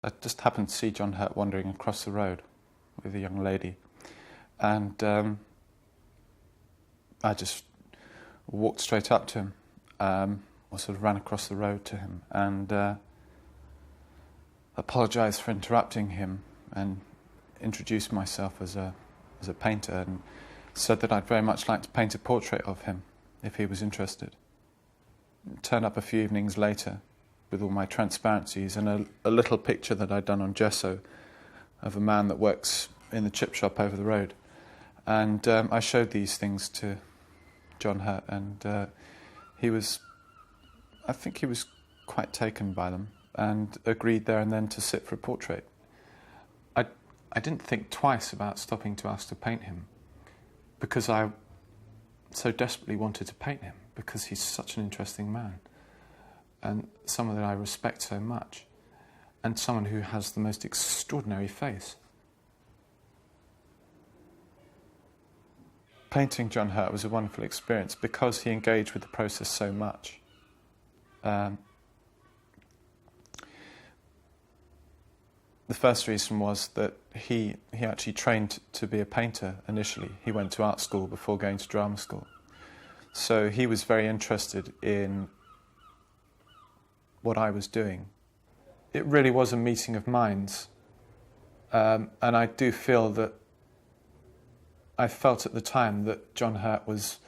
I just happened to see John Hurt wandering across the road with a young lady, and I just walked straight up to him, or sort of ran across the road to him, and apologised for interrupting him, and introduced myself as a painter, and said that I'd very much like to paint a portrait of him if he was interested. Turned up a few evenings later with all my transparencies and a little picture that I'd done on gesso of a man that works in the chip shop over the road. And I showed these things to John Hurt, and I think he was quite taken by them, and agreed there and then to sit for a portrait. I didn't think twice about stopping to ask to paint him, because I so desperately wanted to paint him, because he's such an interesting man, and someone that I respect so much, and someone who has the most extraordinary face. Painting John Hurt was a wonderful experience because he engaged with the process so much. The first reason was that he actually trained to be a painter initially. He went to art school before going to drama school. So he was very interested in what I was doing. It really was a meeting of minds. And I do feel that I felt at the time that John Hurt was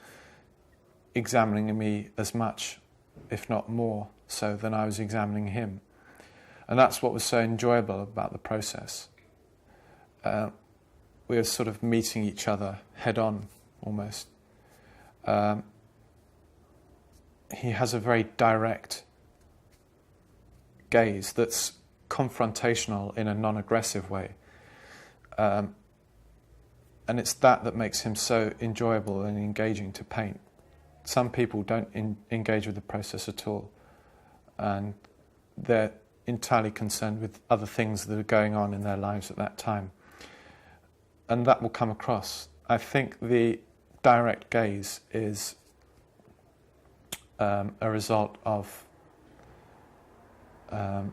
examining me as much, if not more, so than I was examining him. And that's what was so enjoyable about the process. We were sort of meeting each other head-on, almost. He has a very direct gaze that's confrontational in a non-aggressive way. And it's that makes him so enjoyable and engaging to paint. Some people don't engage with the process at all, and they're entirely concerned with other things that are going on in their lives at that time. And that will come across. I think the direct gaze is a result of the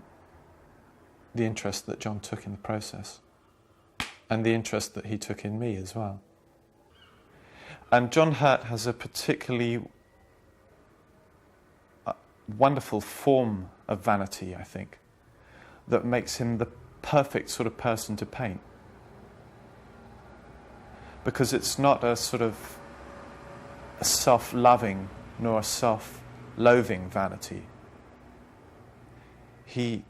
interest that John took in the process, and the interest that he took in me as well. And John Hurt has a particularly wonderful form of vanity, I think, that makes him the perfect sort of person to paint. Because it's not a sort of a self-loving nor a self-loathing vanity. He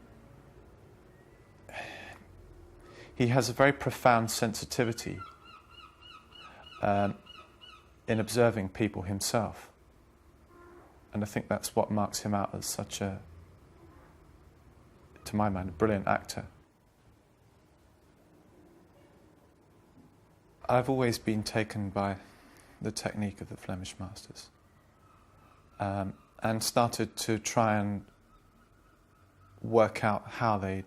has a very profound sensitivity in observing people himself. And I think that's what marks him out as such a, to my mind, a brilliant actor. I've always been taken by the technique of the Flemish masters, and started to try and work out how they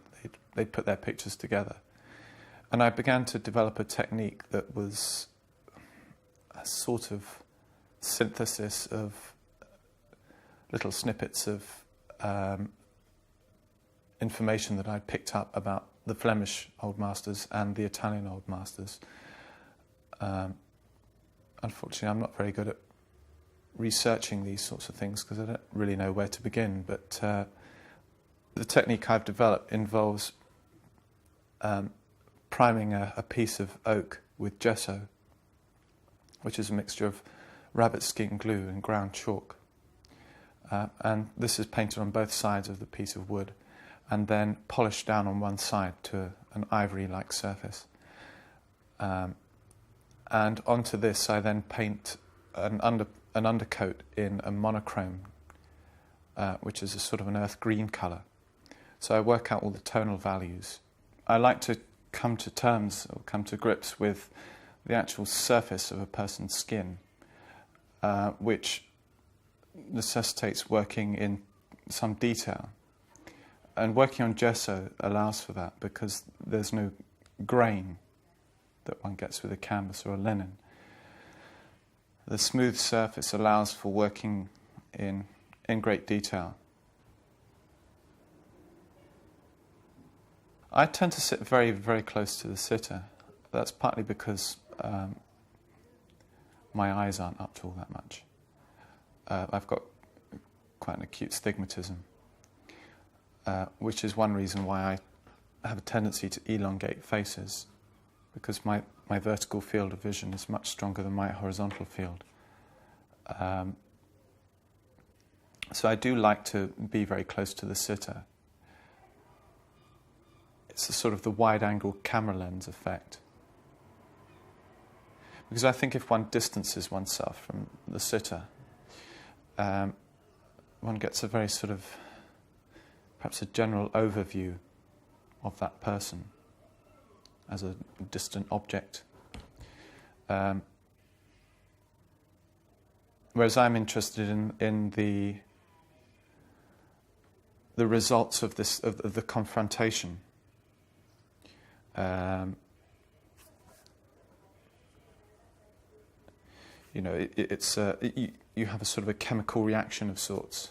put their pictures together. And I began to develop a technique that was a sort of synthesis of little snippets of information that I'd picked up about the Flemish Old Masters and the Italian Old Masters. Unfortunately, I'm not very good at researching these sorts of things because I don't really know where to begin, but the technique I've developed involves priming a piece of oak with gesso, which is a mixture of rabbit skin glue and ground chalk. And this is painted on both sides of the piece of wood and then polished down on one side to an ivory-like surface. And onto this I then paint an undercoat in a monochrome, which is a sort of an earth green colour. So I work out all the tonal values. I like to come to terms or come to grips with the actual surface of a person's skin, which necessitates working in some detail. And working on gesso allows for that because there's no grain that one gets with a canvas or a linen. The smooth surface allows for working in great detail. I tend to sit very, very close to the sitter. That's partly because my eyes aren't up to all that much. I've got quite an acute stigmatism, which is one reason why I have a tendency to elongate faces, because my vertical field of vision is much stronger than my horizontal field. So I do like to be very close to the sitter. It's a sort of the wide-angle camera lens effect. Because I think if one distances oneself from the sitter, one gets a very sort of, perhaps a general overview of that person as a distant object. Whereas I'm interested in the results of this of the confrontation. You know, you have a sort of a chemical reaction of sorts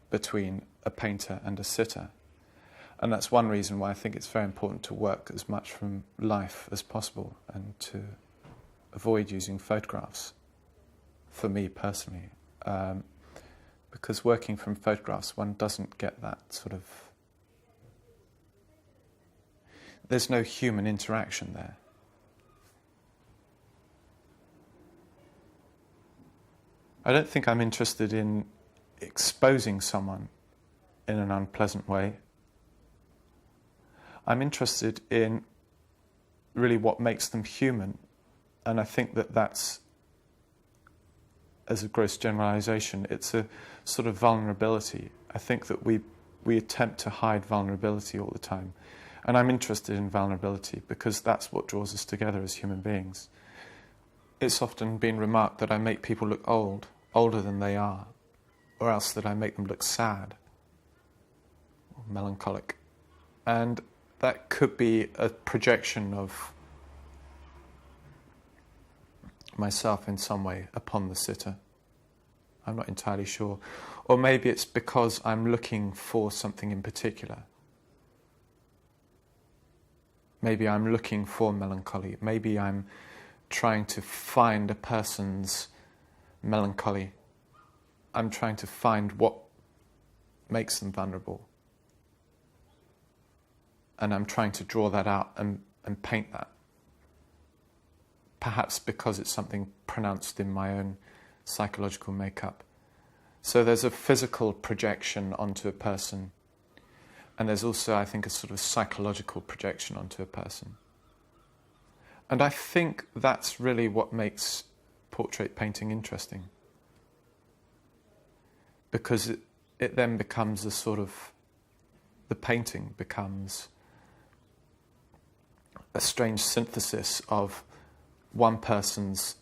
between a painter and a sitter. And that's one reason why I think it's very important to work as much from life as possible and to avoid using photographs, for me personally. Because working from photographs, one doesn't get that sort of... There's no human interaction there. I don't think I'm interested in exposing someone in an unpleasant way. I'm interested in really what makes them human, and I think that that's, as a gross generalization, it's a sort of vulnerability. I think that we attempt to hide vulnerability all the time, and I'm interested in vulnerability because that's what draws us together as human beings. It's often been remarked that I make people look older than they are, or else that I make them look sad or melancholic. And that could be a projection of myself in some way upon the sitter. I'm not entirely sure. Or maybe it's because I'm looking for something in particular. Maybe I'm looking for melancholy. Maybe I'm trying to find a person's melancholy. I'm trying to find what makes them vulnerable. And I'm trying to draw that out and paint that. Perhaps because it's something pronounced in my own psychological makeup. So there's a physical projection onto a person, and there's also, I think, a sort of psychological projection onto a person. And I think that's really what makes portrait painting interesting. Because it then becomes a sort of, the painting becomes a strange synthesis of one person's,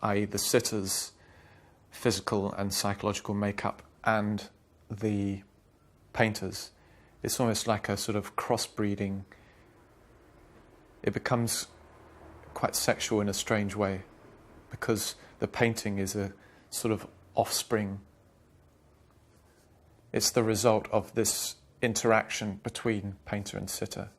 i.e. the sitter's, physical and psychological makeup and the painter's. It's almost like a sort of crossbreeding. It becomes quite sexual in a strange way because the painting is a sort of offspring. It's the result of this interaction between painter and sitter.